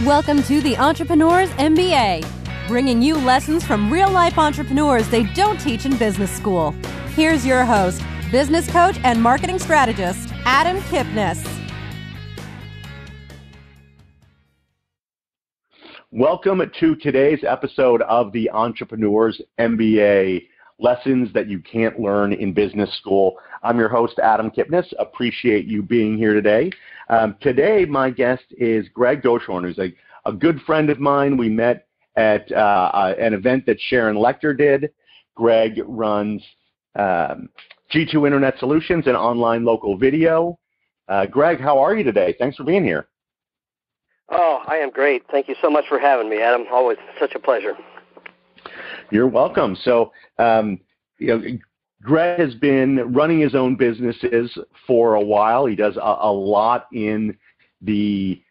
Welcome to the Entrepreneur's MBA, bringing you lessons from real-life entrepreneurs they don't teach in business school. Here's your host, business coach and marketing strategist, Adam Kipnes. Welcome to today's episode of the Entrepreneur's MBA, lessons that you can't learn in business school. I'm your host, Adam Kipnes. Appreciate you being here today. Today, my guest is Greg Goshorn, who's a good friend of mine. We met at an event that Sharon Lecter did. Greg runs G2 Internet Solutions and online local video. Greg, how are you today? Thanks for being here. Oh, I am great. Thank you so much for having me, Adam. Always such a pleasure. You're welcome. So, Greg has been running his own businesses for a while. He does a lot in the,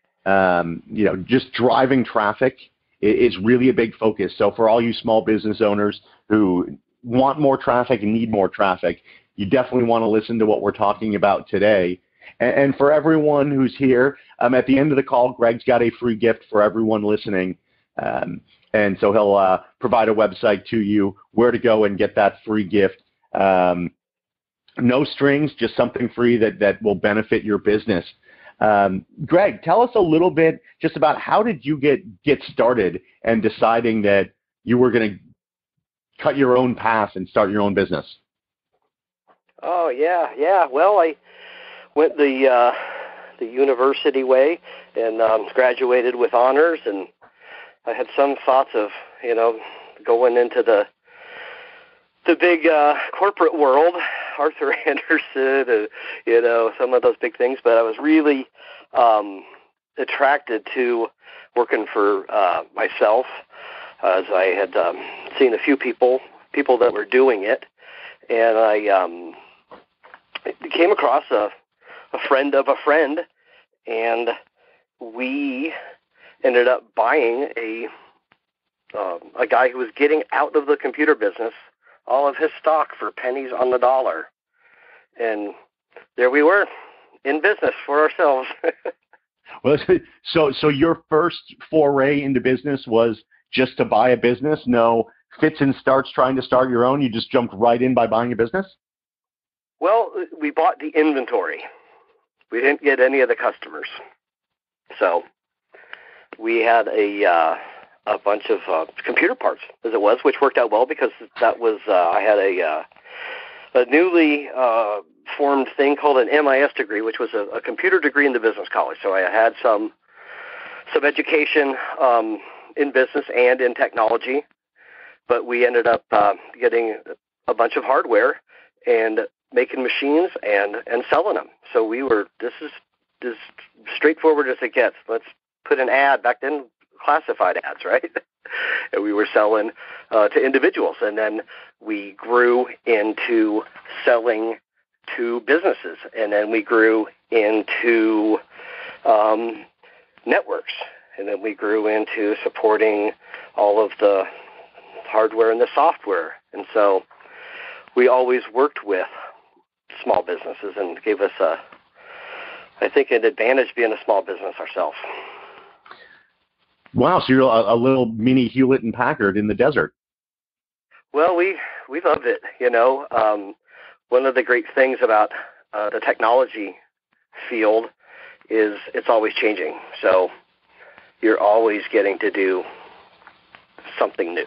just driving traffic is really a big focus. So for all you small business owners who want more traffic and need more traffic, you definitely want to listen to what we're talking about today. And for everyone who's here, at the end of the call, Greg's got a free gift for everyone listening. And so he'll provide a website to you where to go and get that free gift. No strings, just something free that will benefit your business. Greg, tell us a little bit just about how did you get started and deciding that you were going to cut your own path and start your own business? Oh, yeah. Well, I went the university way and graduated with honors, and I had some thoughts of, going into the big corporate world, Arthur Andersen, some of those big things. But I was really attracted to working for myself, as I had seen a few people that were doing it, and I came across a friend of a friend, and we ended up buying a guy who was getting out of the computer business, all of his stock for pennies on the dollar. And there we were in business for ourselves. Well, so your first foray into business was just to buy a business? No fits and starts trying to start your own? You just jumped right in by buying a business? Well, we bought the inventory. We didn't get any of the customers. So we had a bunch of computer parts, as it was, which worked out well because that was I had a newly formed thing called an MIS degree, which was a computer degree in the business college. So I had some education in business and in technology, but we ended up getting a bunch of hardware and making machines and selling them. So this is as straightforward as it gets. Let's put an ad, back then classified ads, right? And we were selling to individuals, and then we grew into selling to businesses, and then we grew into networks, and then we grew into supporting all of the hardware and the software. And so we always worked with small businesses and gave us I think an advantage being a small business ourselves. Wow, so you're a little mini Hewlett and Packard in the desert. Well, we loved it. One of the great things about the technology field is it's always changing. So you're always getting to do something new.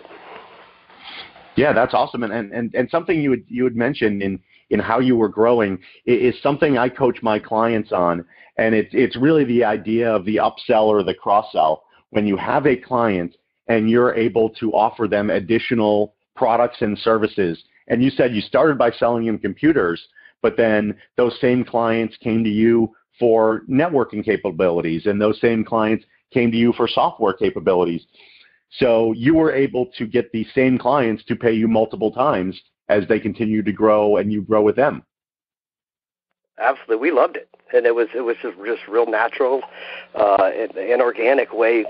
Yeah, that's awesome. And something you had mentioned in how you were growing is something I coach my clients on, and it's really the idea of the upsell or the cross-sell. When you have a client and you're able to offer them additional products and services, and you said you started by selling them computers, but then those same clients came to you for networking capabilities, and those same clients came to you for software capabilities. So you were able to get these same clients to pay you multiple times as they continue to grow and you grow with them. Absolutely. We loved it. And it was just real natural and organic way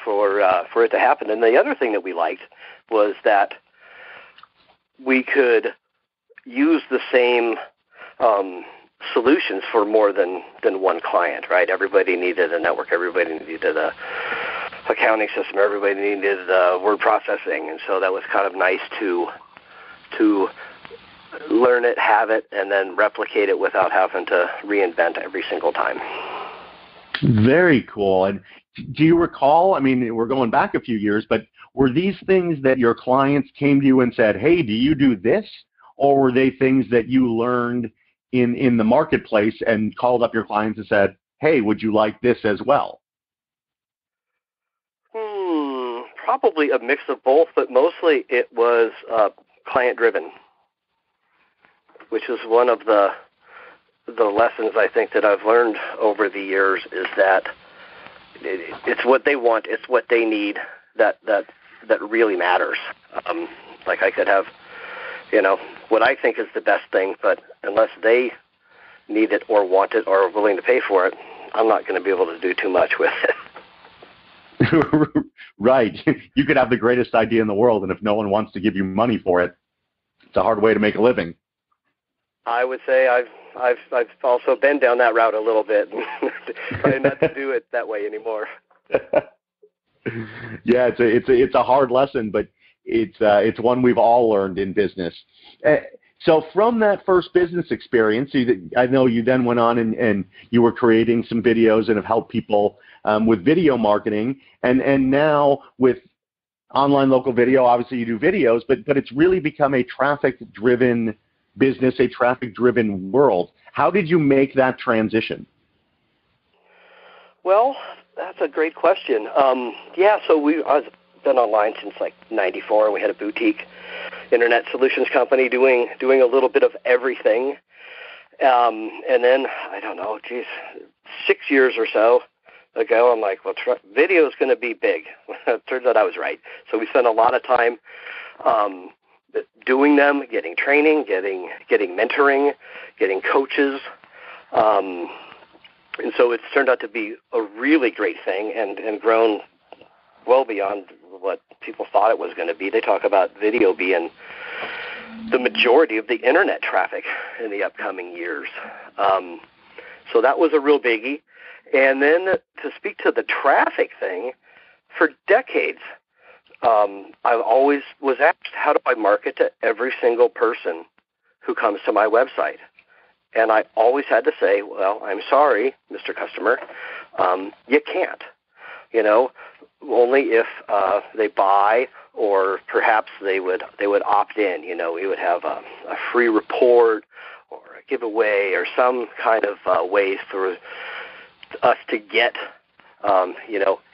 for it to happen. And the other thing that we liked was that we could use the same solutions for more than one client, right? Everybody needed a network. Everybody needed a accounting system. Everybody needed word processing, and so that was kind of nice to learn it, have it, and then replicate it without having to reinvent every single time. Very cool. And do you recall, I mean, we're going back a few years, but were these things that your clients came to you and said, hey, do you do this? Or were they things that you learned in the marketplace and called up your clients and said, hey, would you like this as well? Probably a mix of both, but mostly it was client-driven, which is one of the lessons I think that I've learned over the years, is that it's what they want, it's what they need that really matters. Like I could have, what I think is the best thing, but unless they need it or want it or are willing to pay for it, I'm not going to be able to do too much with it. Right. You could have the greatest idea in the world, and if no one wants to give you money for it, it's a hard way to make a living. I would say I've also been down that route a little bit, trying not to do it that way anymore. Yeah, it's a hard lesson, but it's one we've all learned in business. So from that first business experience, I know you then went on and you were creating some videos and have helped people with video marketing, and now with online local video, obviously you do videos, but it's really become a traffic-driven business, a traffic-driven world. How did you make that transition? Well, that's a great question. So I've been online since like '94, and we had a boutique internet solutions company doing a little bit of everything. And then, I don't know, 6 years or so ago, I'm like, well, video is going to be big. Turns out I was right. So we spent a lot of time doing them, getting training, getting mentoring, getting coaches. And so it's turned out to be a really great thing and grown well beyond what people thought it was going to be. They talk about video being the majority of the internet traffic in the upcoming years. So that was a real biggie. And then to speak to the traffic thing, for decades, I always was asked, how do I market to every single person who comes to my website? And I always had to say, well, I'm sorry, Mr. Customer, you can't. Only if they buy, or perhaps they would opt in. We would have a free report or a giveaway or some kind of way for us to get an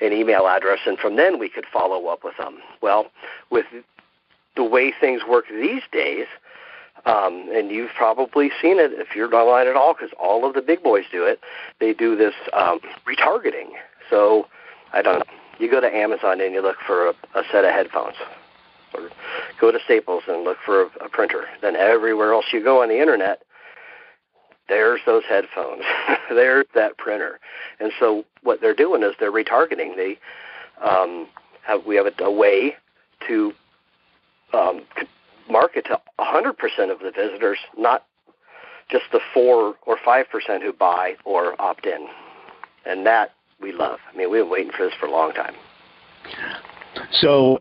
email address, and from then we could follow up with them. Well, with the way things work these days, and you've probably seen it if you're online at all, because all of the big boys do it. They do this retargeting. So, I don't know. You go to Amazon and you look for a set of headphones, or go to Staples and look for a printer. Then everywhere else you go on the internet, there's those headphones. There's that printer. And so what they're doing is they're retargeting. We have a way to market to 100% of the visitors, not just the 4 or 5% who buy or opt in. And that we love. I mean, we've been waiting for this for a long time. So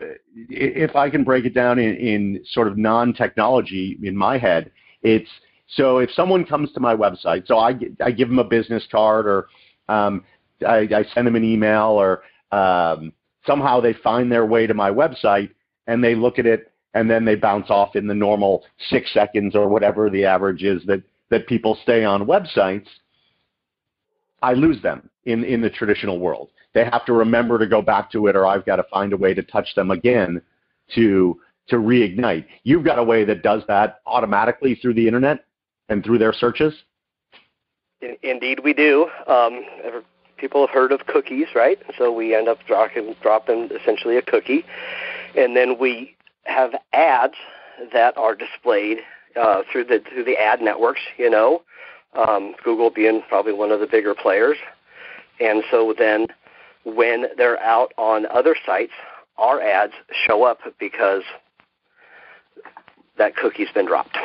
if I can break it down in sort of non-technology in my head, so if someone comes to my website, so I give them a business card, or I send them an email, or somehow they find their way to my website and they look at it, and then they bounce off in the normal 6 seconds or whatever the average is that people stay on websites, I lose them in the traditional world. They have to remember to go back to it, or I've got to find a way to touch them again to reignite. You've got a way that does that automatically through the internet and through their searches? Indeed we do. People have heard of cookies, right? So we end up dropping essentially a cookie, and then we have ads that are displayed through the ad networks, Google being probably one of the bigger players. And so then when they're out on other sites, our ads show up because that cookie's been dropped.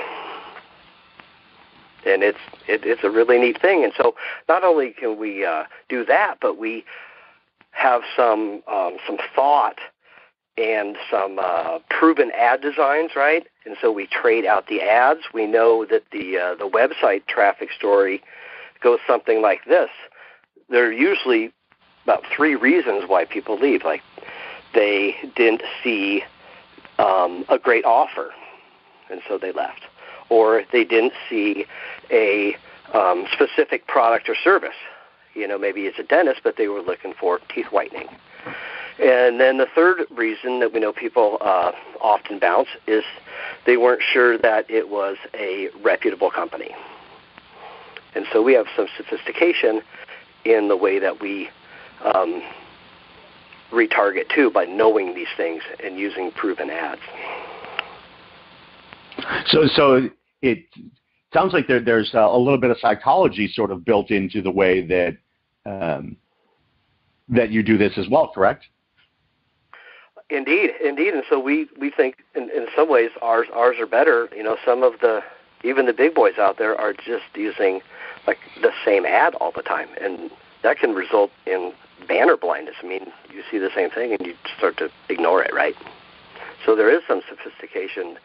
And it's a really neat thing. And so not only can we do that, but we have some thought and some proven ad designs, right? And so we trade out the ads. We know that the website traffic story goes something like this. There are usually about 3 reasons why people leave. Like, they didn't see a great offer, and so they left. Or they didn't see a specific product or service. Maybe it's a dentist, but they were looking for teeth whitening. And then the third reason that we know people often bounce is they weren't sure that it was a reputable company. And so we have some sophistication in the way that we retarget too, by knowing these things and using proven ads. So it sounds like there's a little bit of psychology sort of built into the way that that you do this as well, correct? Indeed. And so we think in some ways ours are better. Some of even the big boys out there are just using like the same ad all the time, and that can result in banner blindness. I mean, you see the same thing and you start to ignore it, right? So there is some sophistication,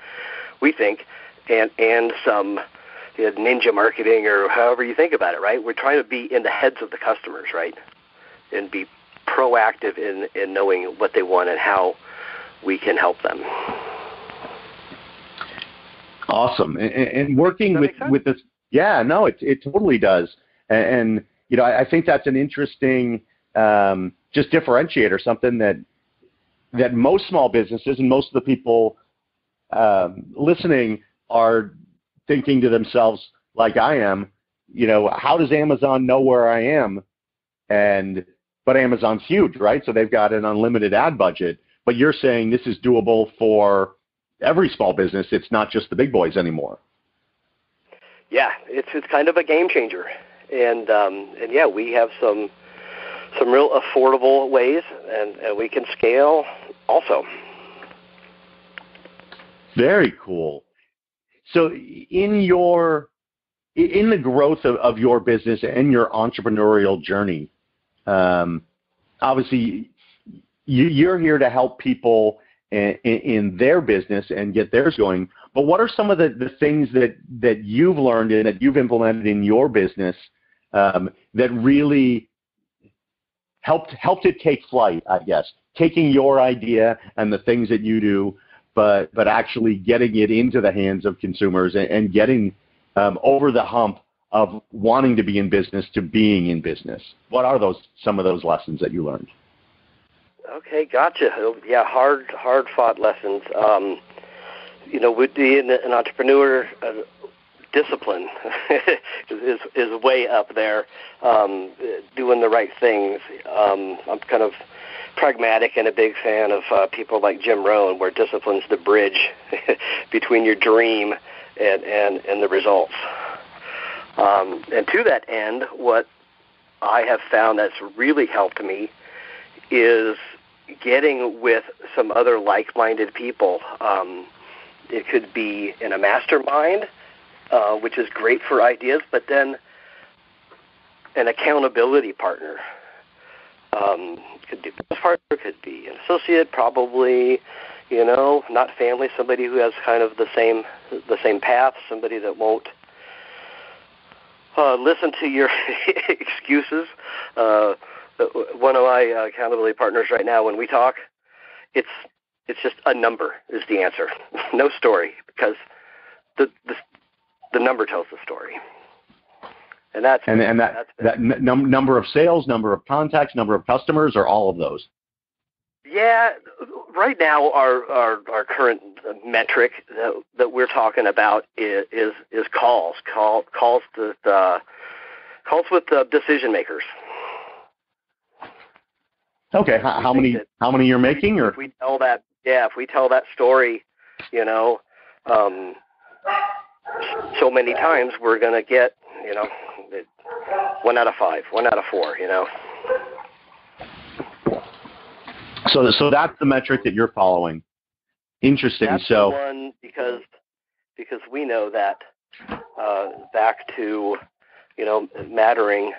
we think, and some ninja marketing, or however you think about it, right? We're trying to be in the heads of the customers, right? And be proactive in knowing what they want and how we can help them. Awesome. And working with this, yeah, no, it totally does. And I think that's an interesting just differentiator, something that most small businesses and most of the people listening are thinking to themselves, like I am, how does Amazon know where I am? But Amazon's huge, right? So they've got an unlimited ad budget. But you're saying this is doable for every small business. It's not just the big boys anymore. Yeah, it's kind of a game changer. And yeah, we have some real affordable ways, and we can scale also. Very cool. So in the growth of your business and your entrepreneurial journey, obviously you're here to help people in their business and get theirs going. But what are some of the things that you've learned and that you've implemented in your business that really helped it take flight, I guess, taking your idea and the things that you do, but actually getting it into the hands of consumers and getting over the hump of wanting to be in business to being in business? What are some of those lessons that you learned? Okay, gotcha. Yeah, hard-fought lessons. With being an entrepreneur, discipline is way up there. Doing the right things. I'm kind of pragmatic and a big fan of people like Jim Rohn, where discipline's the bridge between your dream and the results. And to that end, what I have found that's really helped me is getting with some other like-minded people. It could be in a mastermind, which is great for ideas, but then an accountability partner. Could be a business partner, could be an associate, probably, not family, somebody who has kind of the same path, somebody that won't listen to your excuses. One of my accountability partners right now, when we talk, it's just a number is the answer. No story, because the number tells the story. And that's number of sales, number of contacts, number of customers, or all of those? Yeah, right now our current metric that we're talking about is calls with decision makers. Okay, how many you're making, or if we tell that story, so many times, we're going to get 1 out of 5, 1 out of 4, So that's the metric that you're following. Interesting. That's the one, because we know that back to mattering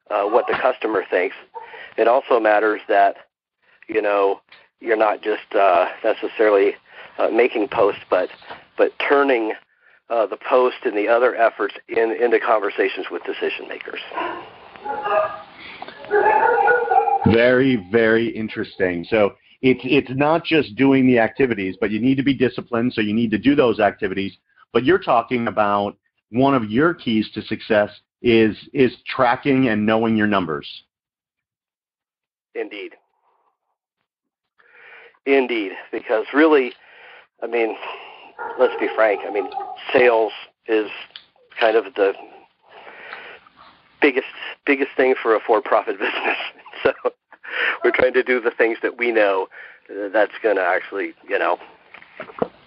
what the customer thinks. It also matters that, you're not just necessarily making posts, but turning the post and the other efforts into conversations with decision makers. Very, very interesting. So it's not just doing the activities, but you need to be disciplined, so you need to do those activities. But you're talking about one of your keys to success is tracking and knowing your numbers. Indeed, because really, let's be frank, sales is kind of the biggest thing for a for-profit business. So we're trying to do the things that we know that's going to actually,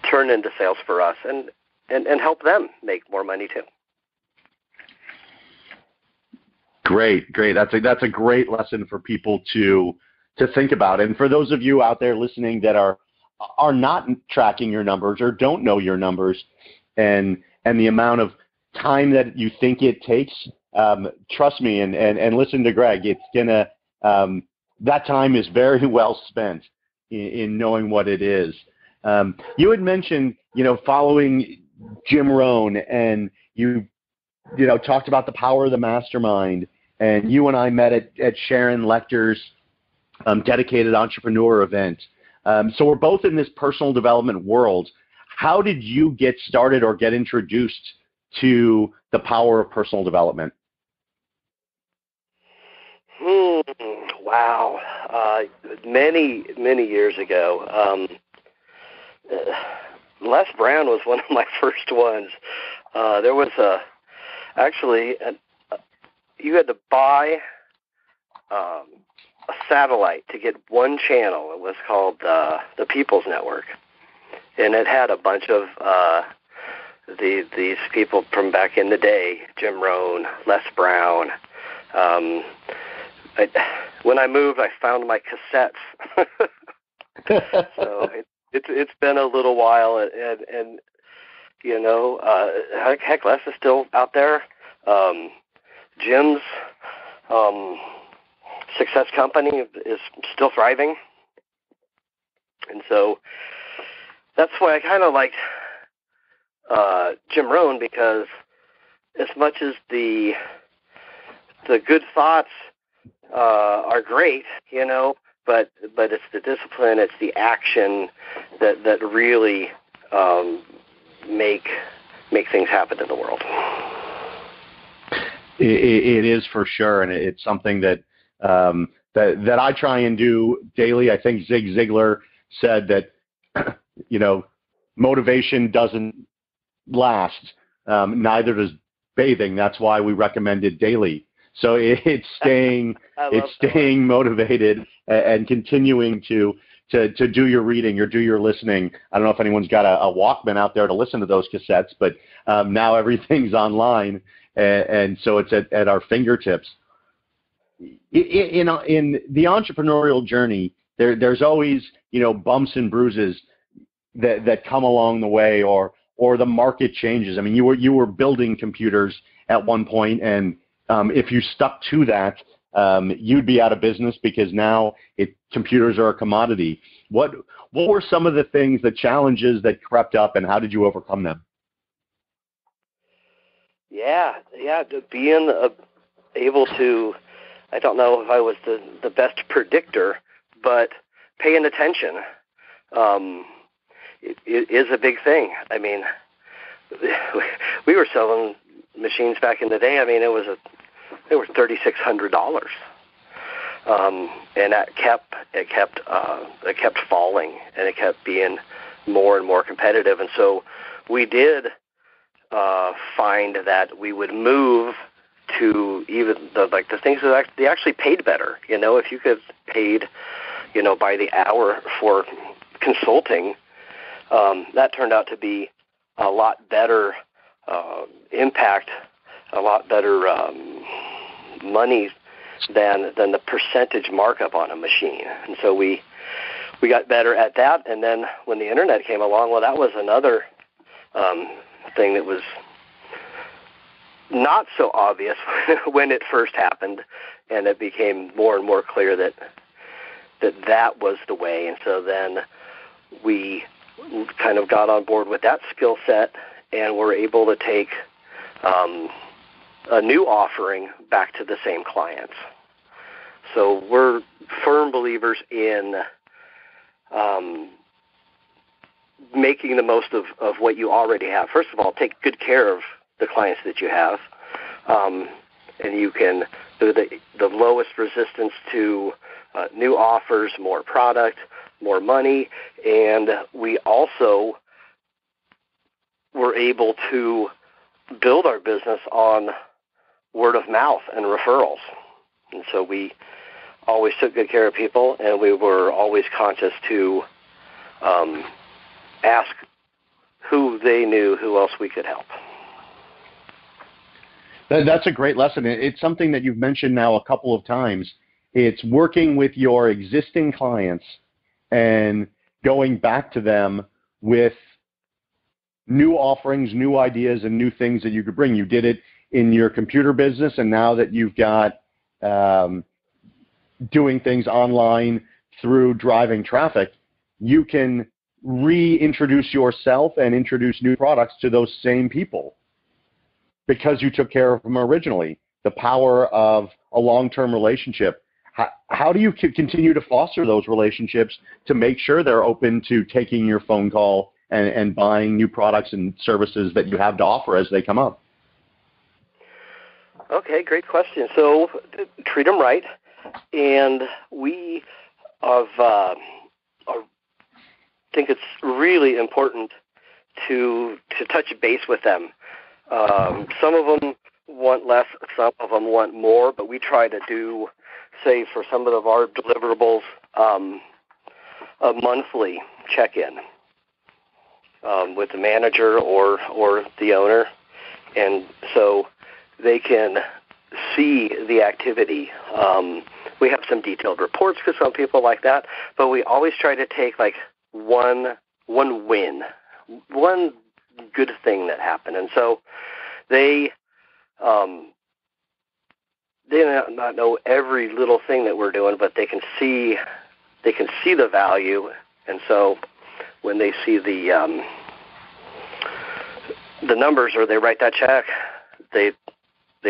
turn into sales for us and help them make more money too. Great. That's a great lesson for people to think about. And for those of you out there listening that are not tracking your numbers or don't know your numbers and the amount of time that you think it takes, trust me and listen to Greg. It's gonna that time is very well spent in knowing what it is. You had mentioned following Jim Rohn, and you talked about the power of the mastermind. And you and I met at Sharon Lecter's dedicated entrepreneur event. So we're both in this personal development world. How did you get started or get introduced to the power of personal development? Wow. Many years ago. Les Brown was one of my first ones. There was you had to buy a satellite to get one channel. It was called the People's Network, and it had a bunch of these people from back in the day: Jim Rohn, Les Brown. When I moved, I found my cassettes. So it's been a little while, and heck, Les is still out there. Jim's success company is still thriving, and so that's why I kind of liked Jim Rohn, because as much as the good thoughts are great, but it's the discipline, it's the action that really make things happen in the world. It is for sure, and it's something that I try and do daily. I think Zig Ziglar said that motivation doesn't last. Neither does bathing. That's why we recommend it daily. So it's staying motivated and continuing to do your reading or do your listening. I don't know if anyone's got a Walkman out there to listen to those cassettes, but now everything's online. And so it's at our fingertips. In the entrepreneurial journey, there's always bumps and bruises that come along the way, or the market changes. I mean, you were building computers at one point, and if you stuck to that, you'd be out of business, because now computers are a commodity. What were some of the things, the challenges that crept up, and how did you overcome them? Yeah, being able to, I don't know if I was the best predictor, but paying attention it is a big thing. I mean, we were selling machines back in the day. I mean, it was $3,600, and that kept falling, and it kept being more and more competitive. And so we did find that we would move to even the things that they actually paid better. If you could paid, by the hour for consulting, that turned out to be a lot better impact, a lot better money than the percentage markup on a machine. And so we got better at that. And then when the internet came along, well, that was another thing that was not so obvious when it first happened, and it became more and more clear that was the way. And so then we kind of got on board with that skill set, and were able to take a new offering back to the same clients. So we're firm believers in making the most of what you already have. First of all, take good care of the clients that you have, and you can do the lowest resistance to new offers, more product, more money, and we also were able to build our business on word of mouth and referrals. And so we always took good care of people, and we were always conscious to ask who they knew, who else we could help. That's a great lesson. It's something that you've mentioned now a couple of times. It's working with your existing clients and going back to them with new offerings, new ideas, and new things that you could bring. You did it in your computer business, and now that you've got doing things online through driving traffic, you can reintroduce yourself and introduce new products to those same people because you took care of them originally. The power of a long-term relationship. How do you continue to foster those relationships to make sure they're open to taking your phone call and buying new products and services that you have to offer as they come up? Okay, great question. So treat them right, and we think it's really important to touch base with them. Some of them want less, some of them want more, but we try to do, say, for some of our deliverables, a monthly check-in with the manager or the owner, and so they can see the activity. We have some detailed reports because some people like that, but we always try to take like one win, one good thing that happened, and so they not know every little thing that we're doing, but they can see the value, and so when they see the numbers or they write that check, they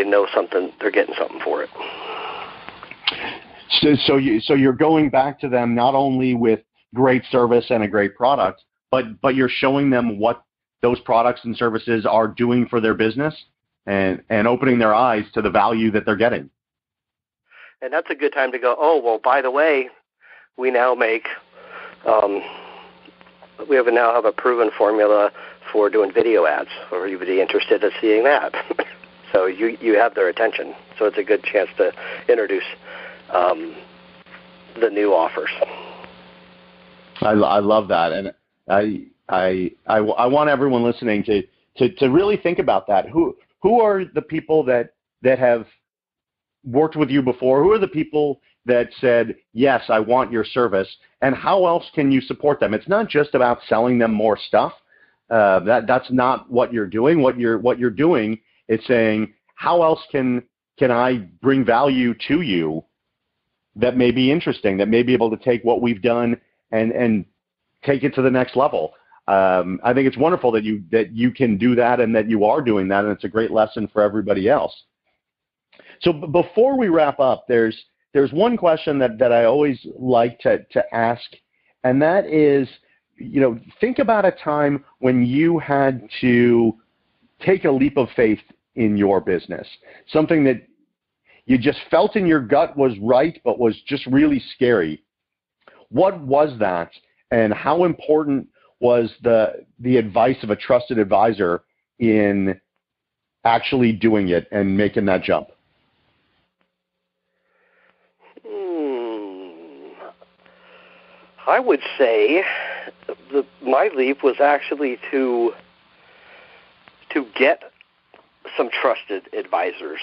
know something, they're getting something for it. So you're going back to them not only with great service and a great product, but you're showing them what those products and services are doing for their business and opening their eyes to the value that they're getting. And that's a good time to go, oh, well, by the way, we now make, now have a proven formula for doing video ads, or you'd be interested in seeing that. So you have their attention. So it's a good chance to introduce the new offers. I love that, and I want everyone listening to really think about that. Who are the people that have worked with you before? Who are the people that said, yes, I want your service, and how else can you support them? It's not just about selling them more stuff. That's not what you're doing. What you're doing is saying, how else can I bring value to you that may be interesting, that may be able to take what we've done and take it to the next level. I think it's wonderful that you can do that and that you are doing that, and it's a great lesson for everybody else. So before we wrap up, there's one question that I always like to ask, and that is, think about a time when you had to take a leap of faith in your business, something that you just felt in your gut was right but was just really scary. What was that, and how important was the advice of a trusted advisor in actually doing it and making that jump? I would say my leap was actually to get some trusted advisors,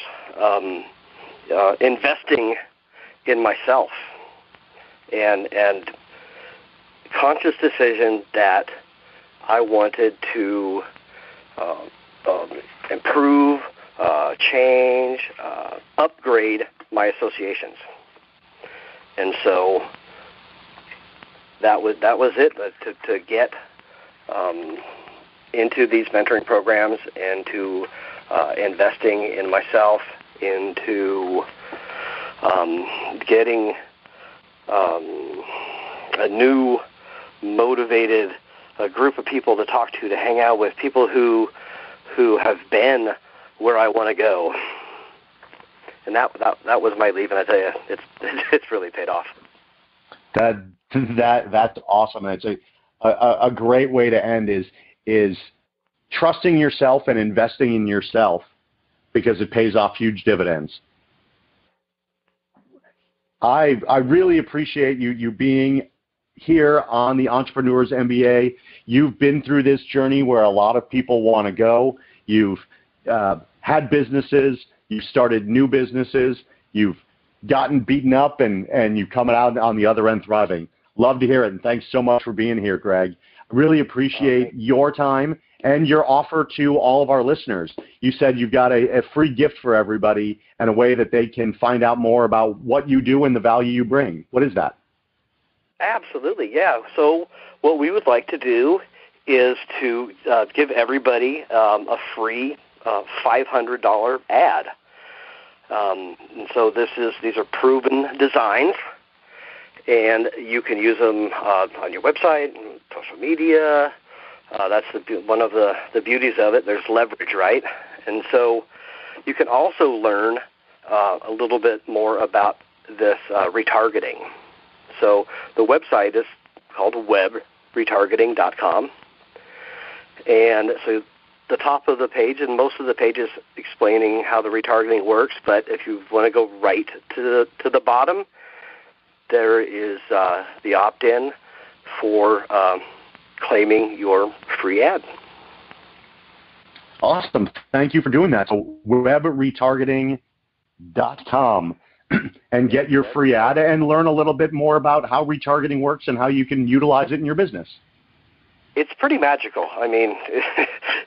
investing in myself, and conscious decision that I wanted to improve change, upgrade my associations. And so that was it, to get into these mentoring programs and to investing in myself, into getting a new motivated group of people to talk to hang out with, people who have been where I want to go. And that was my leave, and I tell you, it's really paid off. That's awesome. It's a great way to end is trusting yourself and investing in yourself, because it pays off huge dividends. I really appreciate you being here on the Entrepreneur's MBA. You've been through this journey where a lot of people want to go. You've had businesses. You've started new businesses. You've gotten beaten up, and you've come out on the other end thriving. Love to hear it, and thanks so much for being here, Greg. I really appreciate your time and your offer to all of our listeners. You said you've got a free gift for everybody and a way that they can find out more about what you do and the value you bring. What is that? Absolutely, yeah. So what we would like to do is to give everybody a free $500 ad. And so these are proven designs, and you can use them on your website, social media. That's one of the beauties of it. There's leverage, right? And so you can also learn a little bit more about this retargeting. So the website is called webretargeting.com. And so the top of the page, and most of the page is explaining how the retargeting works, but if you want to go right to the bottom, there is the opt-in for claiming your free ad. Awesome. Thank you for doing that. So webretargeting.com and get your free ad and learn a little bit more about how retargeting works and how you can utilize it in your business. It's pretty magical. I mean,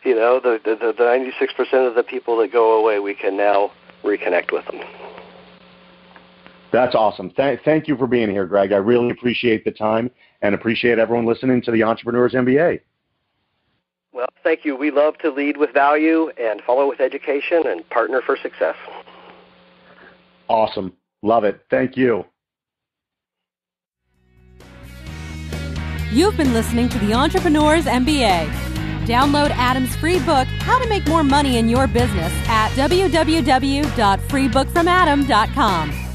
the 96% of the people that go away, we can now reconnect with them. That's awesome. Thank you for being here, Greg. I really appreciate the time and appreciate everyone listening to the Entrepreneur's MBA. Well, thank you. We love to lead with value and follow with education and partner for success. Awesome. Love it. Thank you. You've been listening to the Entrepreneur's MBA. Download Adam's free book, How to Make More Money in Your Business, at www.freebookfromadam.com.